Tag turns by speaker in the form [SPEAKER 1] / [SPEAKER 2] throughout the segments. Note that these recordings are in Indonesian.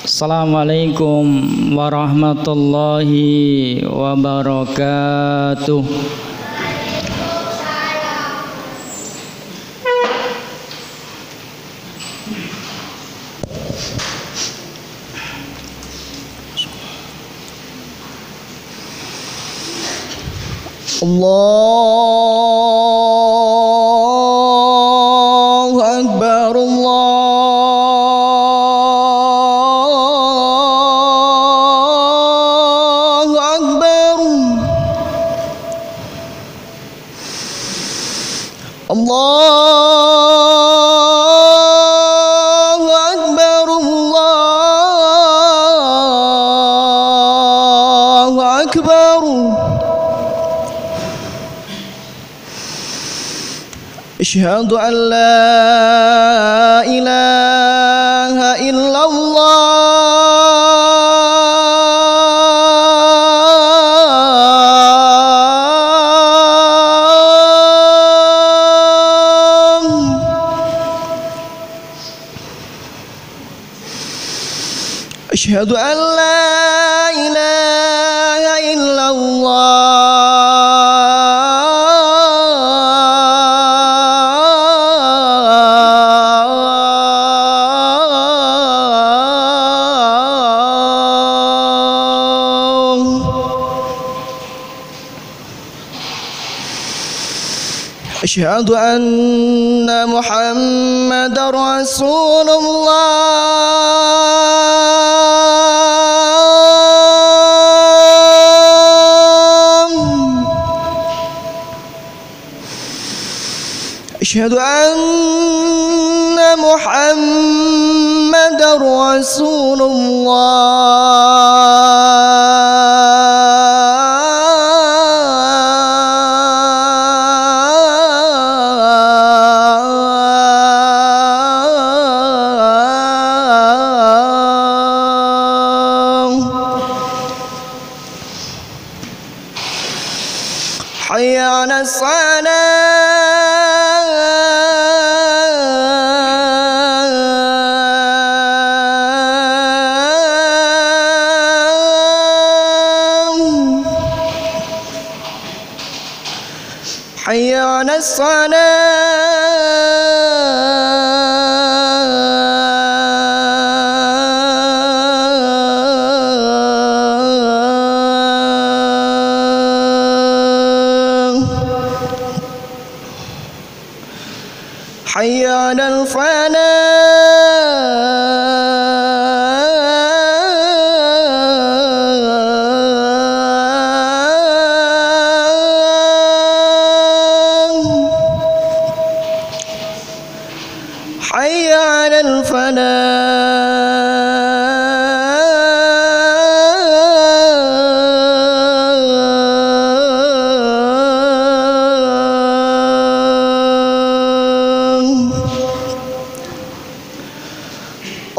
[SPEAKER 1] Assalamualaikum warahmatullahi wabarakatuh. Allahu Akbar, Allahu Akbar, Allahu Akbar, Allahu Akbar. Asyhadu an la ilaha illallah. Asyhadu an la ilaha illallah. Asyhadu anna Muhammadar Rasulullah. Asyhadu anna Muhammadar Rasulullah. Hayya 'alas salah. Hayya 'alas salah. Hayya 'alal falah. Hayya 'alal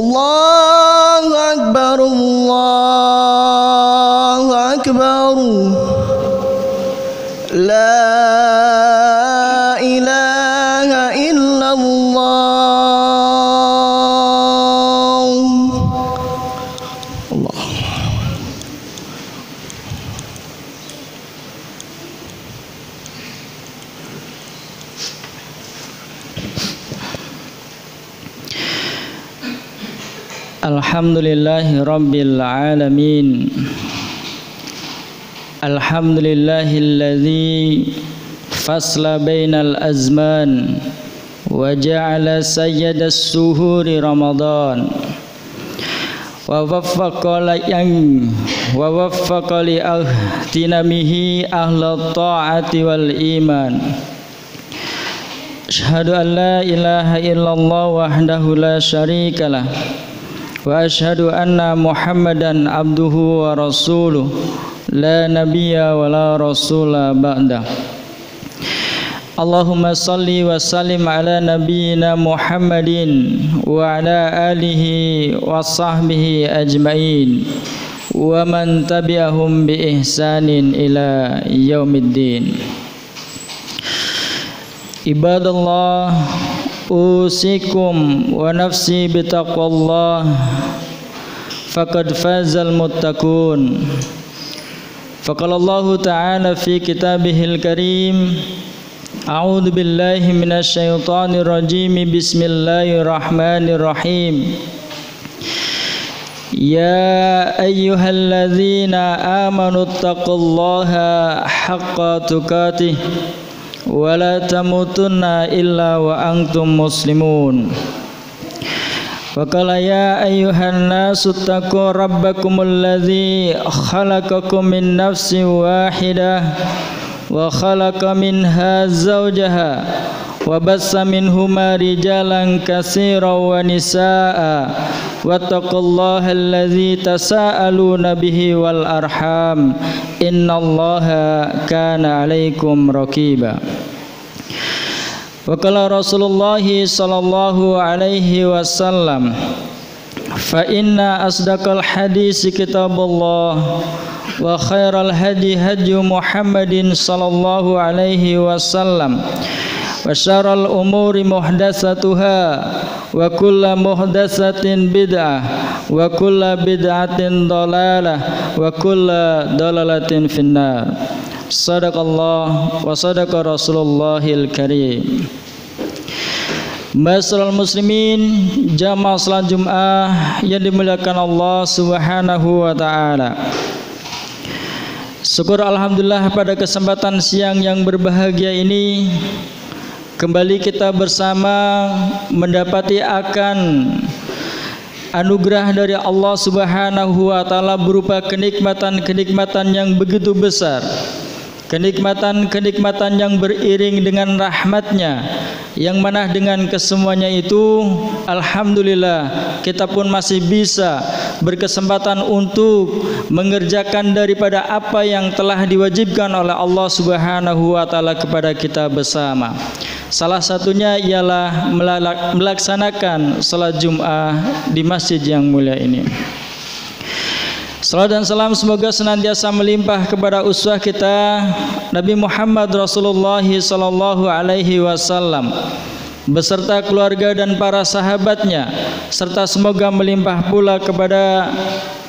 [SPEAKER 1] Allahu Akbar, Allahu Akbar. La ilaha illallah. Allah. Alhamdulillahi rabbil alamin. Alhamdulillahilladzi fasla bainal azman wa ja'ala sayyidas suhuri Ramadan wa waffaqa li ahtinamihi ahla ta'ati wal iman. Asyhadu an la ilaha illallah wahdahu la syarikalah wa asyhadu anna Muhammadan abduhu wa rasuluh la nabiyya wa la rasula ba'da. Allahumma salli wa sallim ala nabiyyina Muhammadin wa ala alihi wa sahbihi ajmain wa man tabi'ahum bi ihsanin ila yaumiddin. Ibadallah, usikum wa nafsi bitaqwallah faqad fazal muttaqun. Faqala Allah Ta'ala fi kitabihil karim, a'udzu billahi minasy syaithanir rajim, bismillahirrahmanirrahim. Ya ayyuhalladzina amanu taqullaha haqqa tuqatih wa la tamutunna illa wa antum muslimun. Wa qala ya ayyuhan nasu taqu rabbakumul ladzi khalaqakum min nafsin wahidah wa khalaqa minha zawjaha wa bassa minhuma rijalan katsiran wa nisaa wattaqullaha allazi tasaaluna bihi wal arham innallaha kana 'alaikum raqiba. Wa qala Rasulullah sallallahu alaihi wasallam, fa inna asdaqal hadisi kitabullah wa khairal hadi hadi Muhammadin sallallahu alaihi wasallam wa syarrul umuri muhdatsatuha wa kullu muhdatsatin bid'ah wa kullu bid'atin dhalalah wa kullu dhalalatin finnar. Sadaqallah wa sadaqa Rasulullahil karim. Masyarul muslimin, jamaah salat Jumat yang dimuliakan Allah Subhanahu wa taala. Syukur alhamdulillah pada kesempatan siang yang berbahagia ini kembali kita bersama mendapati akan anugerah dari Allah Subhanahu wa taala berupa kenikmatan-kenikmatan yang begitu besar. Kenikmatan-kenikmatan yang beriring dengan rahmatnya, yang mana dengan kesemuanya itu alhamdulillah kita pun masih bisa berkesempatan untuk mengerjakan daripada apa yang telah diwajibkan oleh Allah Subhanahu wa taala kepada kita bersama. Salah satunya ialah melaksanakan salat Jumat di masjid yang mulia ini. Salam dan salam semoga senantiasa melimpah kepada uswah kita Nabi Muhammad Rasulullah sallallahu alaihi wasallam beserta keluarga dan para sahabatnya, serta semoga melimpah pula kepada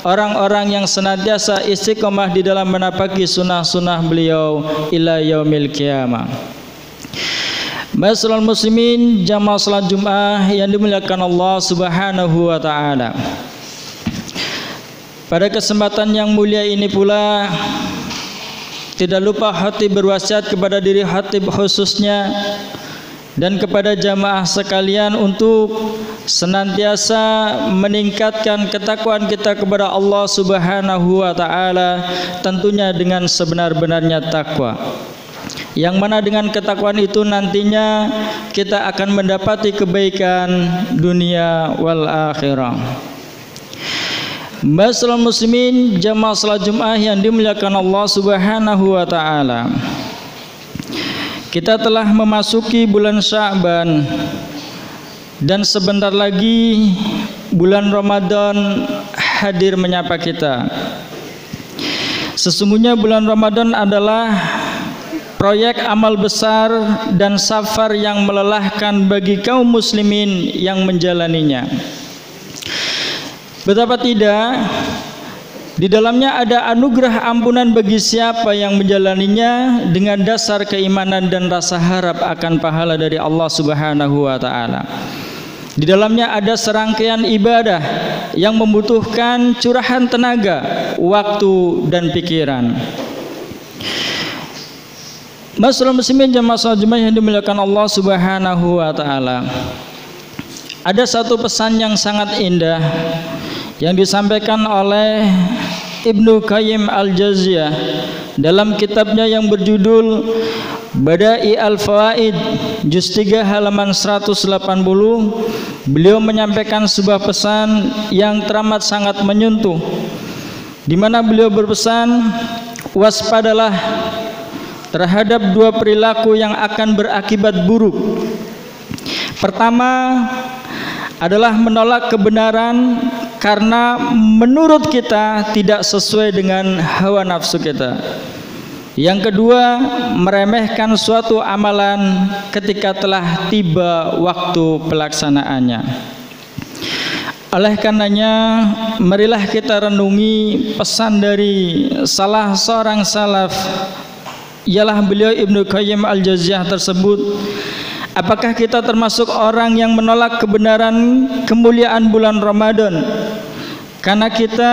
[SPEAKER 1] orang-orang yang senantiasa istiqomah di dalam menapaki sunnah-sunnah beliau ila yaumil qiyamah. Masyarul muslimin, jamaah salat Jumat yang dimuliakan Allah Subhanahu wa taala. Pada kesempatan yang mulia ini pula tidak lupa khatib berwasiat kepada diri khatib khususnya dan kepada jamaah sekalian untuk senantiasa meningkatkan ketakwaan kita kepada Allah Subhanahu wa taala, tentunya dengan sebenar-benarnya takwa. Yang mana dengan ketakwaan itu nantinya kita akan mendapati kebaikan dunia wal akhirah. Masyarul muslimin, jamaah salat Jumat yang dimuliakan Allah Subhanahu wa taala. Kita telah memasuki bulan Sya'ban dan sebentar lagi bulan Ramadan hadir menyapa kita. Sesungguhnya bulan Ramadan adalah proyek amal besar dan safar yang melelahkan bagi kaum muslimin yang menjalaninya. Betapa tidak, di dalamnya ada anugerah ampunan bagi siapa yang menjalaninya dengan dasar keimanan dan rasa harap akan pahala dari Allah Subhanahu wa taala. Di dalamnya ada serangkaian ibadah yang membutuhkan curahan tenaga, waktu dan pikiran. Masyarul muslimin, jamaah salat Jumat yang dimuliakan Allah Subhanahu wa taala. Ada satu pesan yang sangat indah yang disampaikan oleh Ibnu Qayyim Al-Jauziyah dalam kitabnya yang berjudul Bada'i Al-Fawaid juz 3 halaman 180. Beliau menyampaikan sebuah pesan yang teramat sangat menyentuh, di mana beliau berpesan, waspadalah terhadap dua perilaku yang akan berakibat buruk. Pertama adalah menolak kebenaran karena menurut kita tidak sesuai dengan hawa nafsu kita. Yang kedua, meremehkan suatu amalan ketika telah tiba waktu pelaksanaannya. Oleh karenanya, marilah kita renungi pesan dari salah seorang salaf, ialah beliau Ibnu Qayyim Al-Jauziyah tersebut. Apakah kita termasuk orang yang menolak kebenaran kemuliaan bulan Ramadan? Karena kita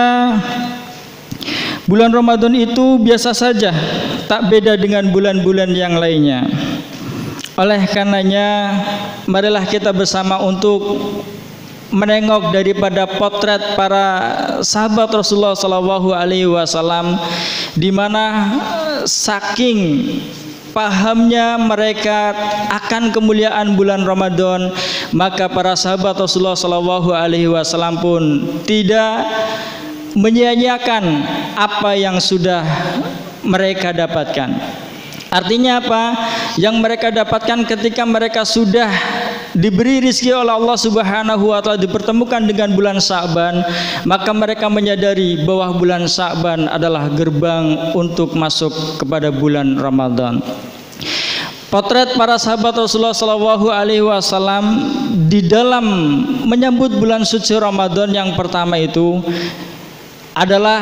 [SPEAKER 1] bulan Ramadan itu biasa saja, tak beda dengan bulan-bulan yang lainnya. Oleh karenanya, marilah kita bersama untuk menengok daripada potret para sahabat Rasulullah SAW, di mana saking pahamnya mereka akan kemuliaan bulan Ramadan, maka para sahabat Rasulullah SAW pun tidak menyia-nyiakan apa yang sudah mereka dapatkan. Artinya apa? Yang mereka dapatkan ketika mereka sudah diberi rizki oleh Allah Subhanahu wa Ta'ala, dipertemukan dengan bulan Sya'ban, maka mereka menyadari bahwa bulan Sya'ban adalah gerbang untuk masuk kepada bulan Ramadan. Potret para sahabat Rasulullah SAW di dalam menyambut bulan suci Ramadan yang pertama itu adalah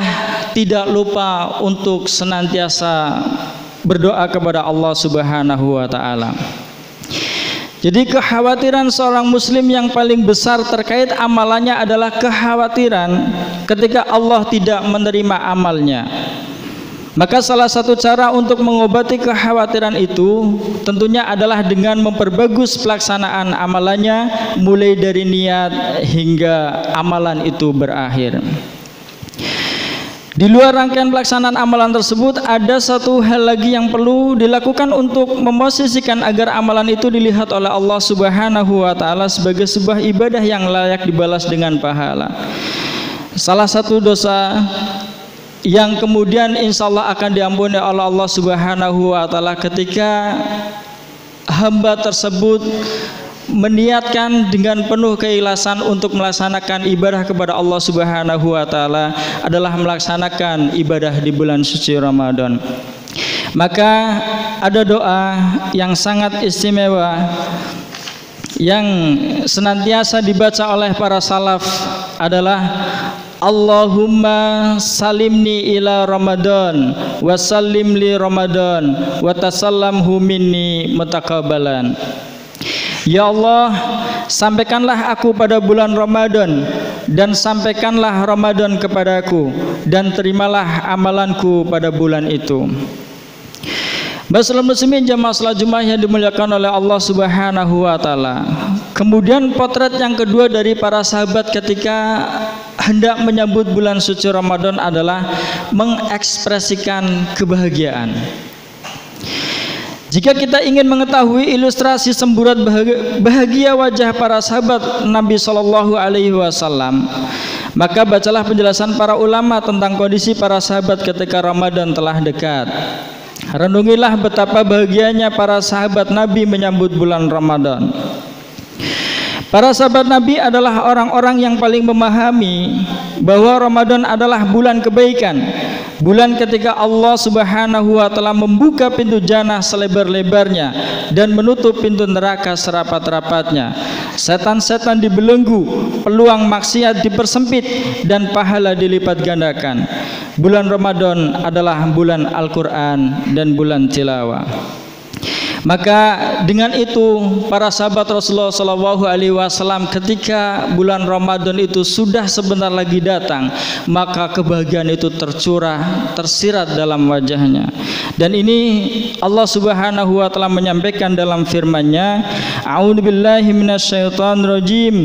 [SPEAKER 1] tidak lupa untuk senantiasa berdoa kepada Allah Subhanahu wa Ta'ala. Jadi kekhawatiran seorang muslim yang paling besar terkait amalannya adalah kekhawatiran ketika Allah tidak menerima amalnya. Maka salah satu cara untuk mengobati kekhawatiran itu tentunya adalah dengan memperbagus pelaksanaan amalannya, mulai dari niat hingga amalan itu berakhir. Di luar rangkaian pelaksanaan amalan tersebut, ada satu hal lagi yang perlu dilakukan untuk memosisikan agar amalan itu dilihat oleh Allah Subhanahu wa Ta'ala sebagai sebuah ibadah yang layak dibalas dengan pahala. Salah satu dosa yang kemudian insya Allah akan diampuni oleh Allah Subhanahu wa Ta'ala ketika hamba tersebut meniatkan dengan penuh keikhlasan untuk melaksanakan ibadah kepada Allah Subhanahu wa Ta'ala adalah melaksanakan ibadah di bulan suci Ramadan. Maka ada doa yang sangat istimewa yang senantiasa dibaca oleh para salaf adalah Allahumma salimni ila Ramadan wa sallim li Ramadan wa tasallamhu minni mutaqabbalan. Ya Allah, sampaikanlah aku pada bulan Ramadan dan sampaikanlah Ramadan kepadaku, dan terimalah amalanku pada bulan itu. Baik muslimin jamaah salat Jumat yang dimuliakan oleh Allah Subhanahu wa Ta'ala. Kemudian potret yang kedua dari para sahabat ketika hendak menyambut bulan suci Ramadan adalah mengekspresikan kebahagiaan. Jika kita ingin mengetahui ilustrasi semburat bahagia wajah para sahabat Nabi SAW, maka bacalah penjelasan para ulama tentang kondisi para sahabat ketika Ramadan telah dekat. Renungilah betapa bahagianya para sahabat Nabi menyambut bulan Ramadan. Para sahabat Nabi adalah orang-orang yang paling memahami bahwa Ramadan adalah bulan kebaikan, bulan ketika Allah Subhanahu wa Ta'ala membuka pintu jannah selebar-lebarnya dan menutup pintu neraka serapat-rapatnya. Setan-setan dibelenggu, peluang maksiat dipersempit, dan pahala dilipat gandakan. Bulan Ramadan adalah bulan Al-Quran dan bulan tilawah. Maka dengan itu para sahabat Rasulullah SAW ketika bulan Ramadan itu sudah sebentar lagi datang, maka kebahagiaan itu tercurah, tersirat dalam wajahnya. Dan ini Allah Subhanahu wa Ta'ala menyampaikan dalam firman-Nya, A'udzubillahi minasyaitonirrajim,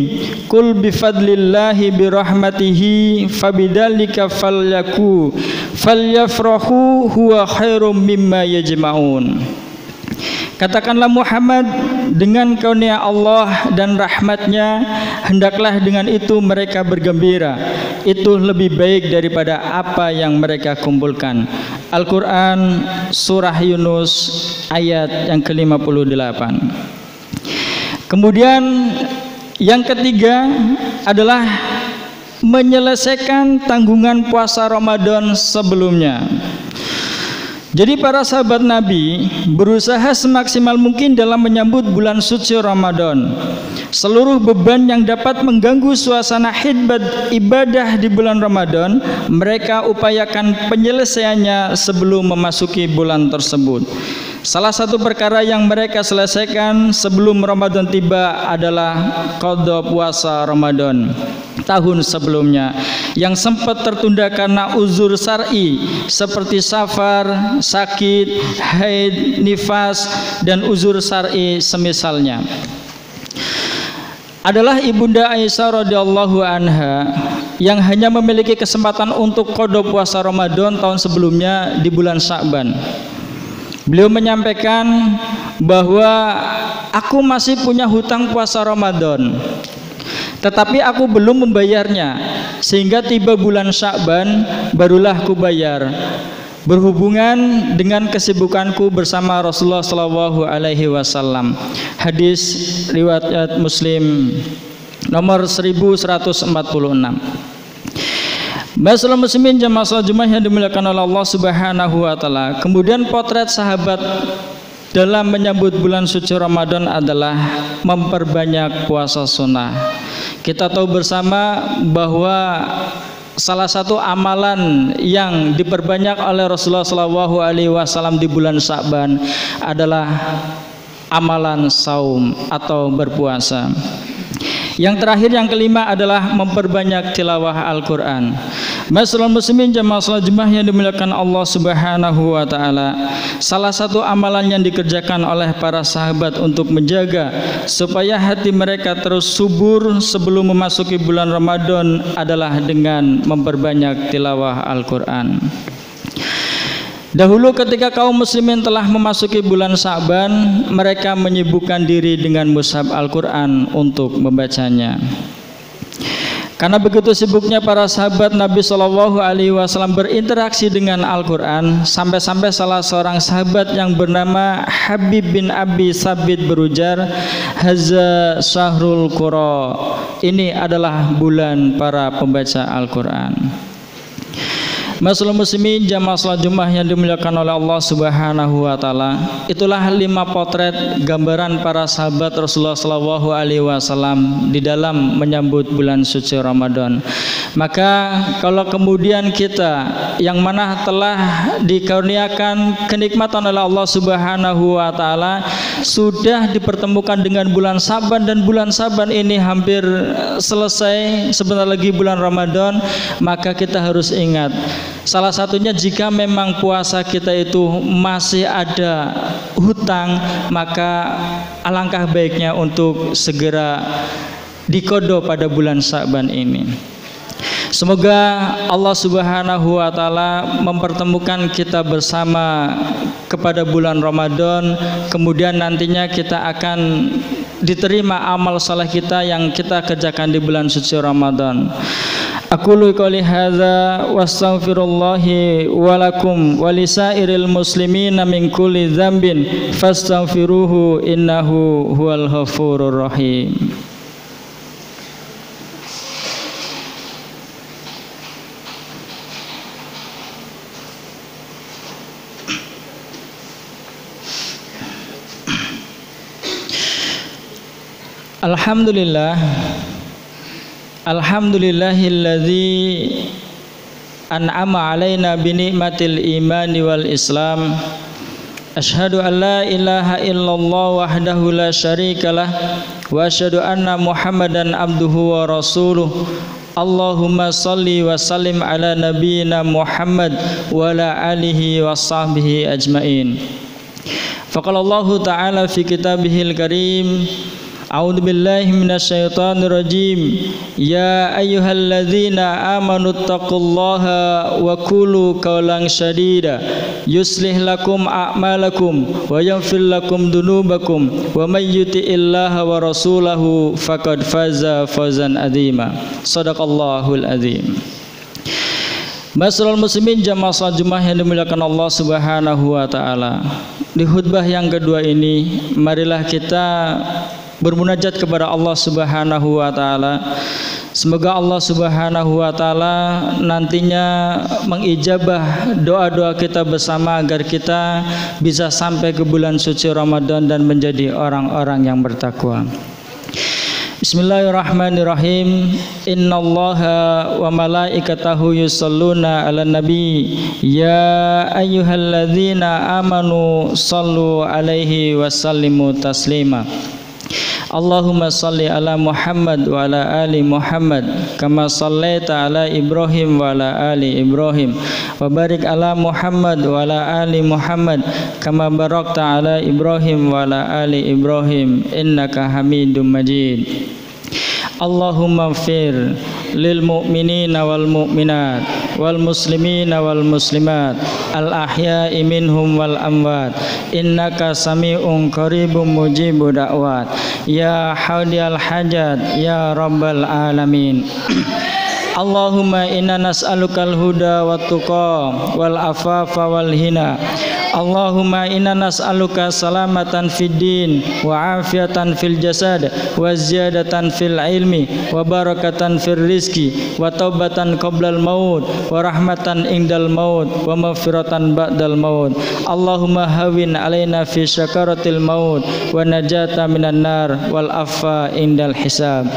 [SPEAKER 1] Qul bifadlillahi birahmatihi fabidzalika falyafrahu huwa khairum mimma yajma'un. Katakanlah Muhammad, dengan karunia Allah dan rahmatnya hendaklah dengan itu mereka bergembira, itu lebih baik daripada apa yang mereka kumpulkan. Al-Quran Surah Yunus ayat yang ke-58. Kemudian yang ketiga adalah menyelesaikan tanggungan puasa Ramadan sebelumnya. Jadi para sahabat Nabi berusaha semaksimal mungkin dalam menyambut bulan suci Ramadan. Seluruh beban yang dapat mengganggu suasana khidmat ibadah di bulan Ramadan, mereka upayakan penyelesaiannya sebelum memasuki bulan tersebut. Salah satu perkara yang mereka selesaikan sebelum Ramadan tiba adalah qada puasa Ramadan tahun sebelumnya yang sempat tertunda karena uzur syar'i seperti safar, sakit, haid, nifas, dan uzur syar'i semisalnya. Adalah Ibunda Aisyah radhiyallahu anha yang hanya memiliki kesempatan untuk qada puasa Ramadan tahun sebelumnya di bulan Sya'ban. Beliau menyampaikan bahwa aku masih punya hutang puasa Ramadan, tetapi aku belum membayarnya, sehingga tiba bulan Sya'ban barulah aku bayar, berhubungan dengan kesibukanku bersama Rasulullah SAW. Hadis riwayat Muslim nomor 1146. Masalah muslimin jamaah salat Jumat yang dimuliakan oleh Allah Subhanahu wa taala. Kemudian potret sahabat dalam menyambut bulan suci Ramadan adalah memperbanyak puasa sunnah. Kita tahu bersama bahwa salah satu amalan yang diperbanyak oleh Rasulullah SAW di bulan Sya'ban adalah amalan saum atau berpuasa. Yang terakhir, yang kelima adalah memperbanyak tilawah Al-Quran. Masalah muslimin jamaah salat Jumat yang dimuliakan Allah Subhanahu wa taala. Salah satu amalan yang dikerjakan oleh para sahabat untuk menjaga supaya hati mereka terus subur sebelum memasuki bulan Ramadan adalah dengan memperbanyak tilawah Al-Quran. Dahulu ketika kaum muslimin telah memasuki bulan Sya'ban, mereka menyibukkan diri dengan mushaf Al-Quran untuk membacanya. Karena begitu sibuknya para sahabat Nabi SAW berinteraksi dengan Al-Quran, sampai-sampai salah seorang sahabat yang bernama Habib bin Abi Sabit berujar, "Haza syahrul qura." Ini adalah bulan para pembaca Al-Quran. Masalah muslimin jamaah salat Jumat yang dimuliakan oleh Allah Subhanahu wa taala. Itulah 5 potret gambaran para sahabat Rasulullah SAW di dalam menyambut bulan suci Ramadan. Maka kalau kemudian kita yang mana telah dikaruniakan kenikmatan oleh Allah Subhanahu wa taala sudah dipertemukan dengan bulan Sya'ban, dan bulan Sya'ban ini hampir selesai, sebentar lagi bulan Ramadan, maka kita harus ingat, salah satunya jika memang puasa kita itu masih ada hutang, maka alangkah baiknya untuk segera diqada pada bulan Sya'ban ini. Semoga Allah Subhanahu wa taala mempertemukan kita bersama kepada bulan Ramadan, kemudian nantinya kita akan diterima amal saleh kita yang kita kerjakan di bulan suci Ramadan. Aqulu qouli hadza wastaghfirullahi wa lakum wa lisairil muslimina min kulli dzambin fastaghfiruhu innahu huwal ghafurur rahim. Alhamdulillah, alhamdulillahilladzi an'ama alaina bi ni'matil imani wal islam. Asyhadu an la ilaha illallah wahdahu la syarikalah wa asyhadu anna Muhammadan abduhu wa rasuluh. Allahumma salli wa sallim ala nabiyyina Muhammad wa ala alihi wa sahbihi ajmain. Faqala Allah ta'ala fi kitabihil karim, A'udzu billahi minasyaitonir rajim. Ya ayyuhalladzina amanu taqullaha wa qulu qawlan sadida yuslih lakum a'malakum wa yaghfir lakum dunubakum wa may yuti'illaha wa rasulahu faqad faza fawzan adzima. Shadaqallahul adzim. Masyaallah muslimin jamaah salat Jumat yang dimuliakan Allah Subhanahu wa taala. Di khutbah yang kedua ini, marilah kita bermunajat kepada Allah Subhanahu wa taala Semoga Allah Subhanahu wa taala nantinya mengijabah doa-doa kita bersama agar kita bisa sampai ke bulan suci Ramadan dan menjadi orang-orang yang bertakwa. Bismillahirrahmanirrahim. Innallaha wa malaikatahu yusholluna 'alan nabi ya ayyuhalladzina amanu shallu 'alaihi wa sallimu taslima. Allahumma salli ala Muhammad wa ala ali Muhammad kama sallaita ala Ibrahim wa ala ali Ibrahim wa barik ala Muhammad wa ala ali Muhammad kama barakta ala Ibrahim wa ala ali Ibrahim innaka Hamidum Majid. Allahumma fir lil mu'minina wal mu'minat wal muslimina wal muslimat al ahya'i minhum wal amwat innaka sami'un qaribun mujibu da'wat ya hadiyal hajat ya rabbal alamin. Allahumma inna nas'alukal huda wat tuqa wal afafa wal hina. Allahumma inna nas'aluka salamatan fid din wa afiatan fil jasad wa ziyadatan fil ilmi wa barakatan fil rizki wa taubatan qablal maut wa rahmatan indal maut wa maghfiratan ba'dal maut. Allahumma hawin alaina fi syakaratil maut wa najata minan nar wal afa indal hisab.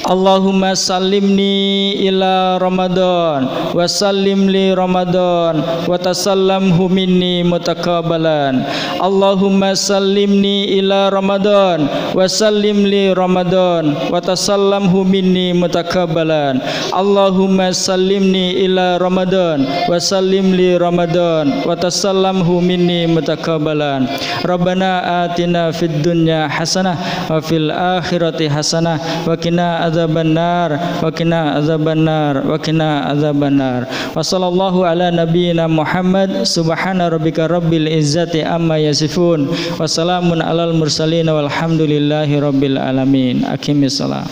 [SPEAKER 1] Allahumma sallimni ila Ramadan wa sallim li Ramadan wa tasallamhu minni mutaqabbalan. Allahumma sallimni ila Ramadan wa sallim li Ramadan wa tasallamhu minni mutaqabbalan. Allahumma sallimni ila Ramadan wa sallim li Ramadan wa tasallamhu minni mutaqabbalan. Rabbana atina fid dunya hasanah wa fil akhirati hasanah wa qina azabannar wa qina azabannar wa qina azabannar. Wa sallallahu ala nabiyyina Muhammad subhana rabbika rabbil izzati amma yasifun wa salamun alal mursalin walhamdulillahi rabbil alamin. Aqimissalam.